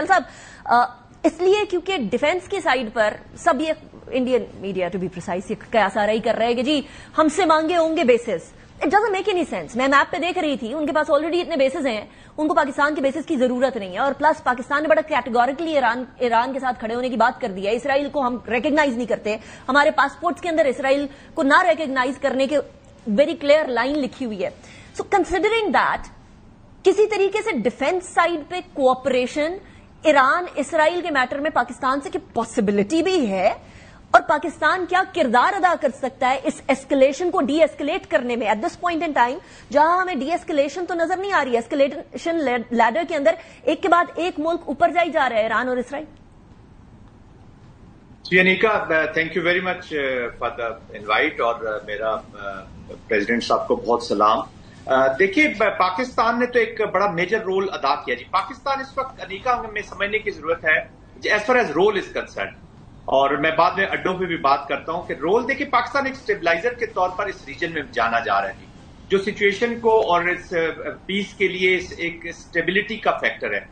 शैल साहब, इसलिए क्योंकि डिफेंस की साइड पर सब ये Indian media to be precise कयासाराई कर रहा है कि जी हमसे मांगे होंगे basis. It doesn't make any sense. मैं मैप पे देख रही थी, उनके पास ऑलरेडी इतने बेसिस हैं, उनको पाकिस्तान के बेसिस की जरूरत नहीं है. और प्लस पाकिस्तान ने बड़ा कैटेगोरिकली ईरान के साथ खड़े होने की बात कर दी है. इसराइल को हम रिकग्नाइज नहीं करते, हमारे पासपोर्ट्स के अंदर इसराइल को ना रिकग्नाइज करने के वेरी क्लियर लाइन लिखी हुई है. सो कंसिडरिंग दैट, किसी तरीके से डिफेंस साइड पे कोऑपरेशन ईरान इसराइल के मैटर में पाकिस्तान से की पॉसिबिलिटी भी है, और पाकिस्तान क्या किरदार अदा कर सकता है इस एस्केलेशन को डी एस्केलेट करने में at this point in time, जहां हमें डी एस्केलेशन तो नजर नहीं आ रही है. एस्केलेशन लैडर के अंदर एक के बाद एक मुल्क ऊपर जाई जा रहा है, ईरान और Israel. Ji Anika, thank you very much for the invite, और मेरा प्रेसिडेंट साहब को बहुत सलाम. देखिए, पाकिस्तान ने तो एक बड़ा मेजर रोल अदा किया जी. पाकिस्तान इस वक्त अनिका हमें समझने की जरूरत है as far as role is concern, और मैं बाद में अड्डों पे भी बात करता हूं कि रोल देखिए पाकिस्तान एक स्टेबलाइजर के तौर पर इस रीजन में जाना जा रहा है, जो सिचुएशन को और इस पीस के लिए एक स्टेबिलिटी का फैक्टर है.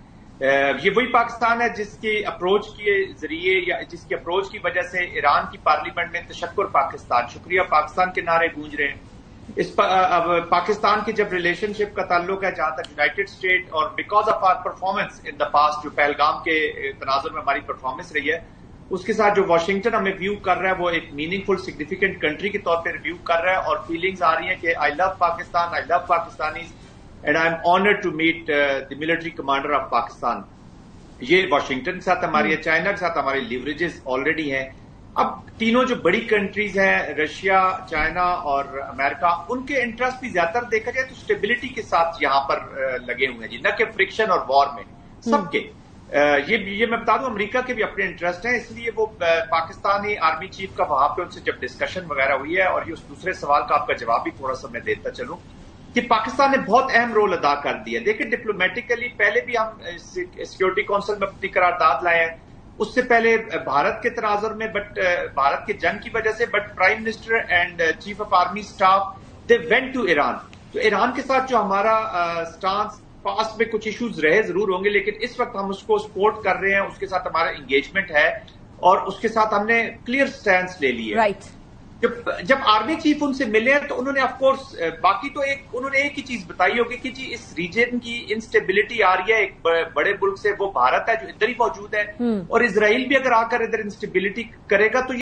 ये वही पाकिस्तान है जिसकी अप्रोच के जरिए या जिसकी अप्रोच की वजह से ईरान की पार्लियामेंट में तशक्कुर पाकिस्तान, शुक्रिया पाकिस्तान के नारे गूंज रहे हैं. अब पाकिस्तान की जब रिलेशनशिप का ताल्लुक है जहां तक यूनाइटेड स्टेट, और because of our performance in the past, जो पहलगाम के तनाजुर में हमारी परफॉर्मेंस रही है, उसके साथ जो वाशिंगटन हमें व्यू कर रहा है वो एक मीनिंगफुल सिग्निफिकेंट कंट्री के तौर पे रिव्यू कर रहा है, और फीलिंग्स आ रही है कि I love Pakistan, I love Pakistanis, and I am honoured to meet the military commander of Pakistan. ये वाशिंगटन के साथ हमारी है, चाइना के साथ हमारी लिवरेजेस ऑलरेडी हैं. अब तीनों जो बड़ी कंट्रीज हैं, रशिया, चाइना और अमेरिका, उनके इंटरेस्ट भी ज्यादातर देखा जाए तो स्टेबिलिटी के साथ यहां पर लगे हुए हैं जी, न कि फ्रिक्शन और वॉर में. सबके ये मैं बता दूं, अमेरिका के भी अपने इंटरेस्ट हैं, इसलिए वो पाकिस्तानी आर्मी चीफ का वहां पे उनसे जब डिस्कशन वगैरह हुई है, और ये उस दूसरे सवाल का आपका जवाब भी थोड़ा सा मैं देता चलूं कि पाकिस्तान ने बहुत अहम रोल अदा कर दिया. देखिए, डिप्लोमेटिकली पहले भी हम सिक्योरिटी काउंसिल में अपनी करारदाद लाए हैं, उससे पहले भारत के तनाजुर में, बट भारत के जंग की वजह से, but prime minister and chief of army staff they went to Iran. तो ईरान के साथ जो हमारा स्टांस, पास्ट में कुछ इश्यूज रहे जरूर होंगे, लेकिन इस वक्त हम उसको सपोर्ट कर रहे हैं, उसके साथ हमारा एंगेजमेंट है, और उसके साथ हमने क्लियर स्टैंड ले ली है. राइट. जब आर्मी चीफ उनसे मिले हैं तो उन्होंने ऑफकोर्स बाकी तो उन्होंने एक ही चीज बताई होगी कि जी इस रीजन की इंस्टेबिलिटी आ रही है एक बड़े मुल्क से, वो भारत है जो इधर ही मौजूद है, और इजराइल भी अगर आकर इधर इंस्टेबिलिटी करेगा तो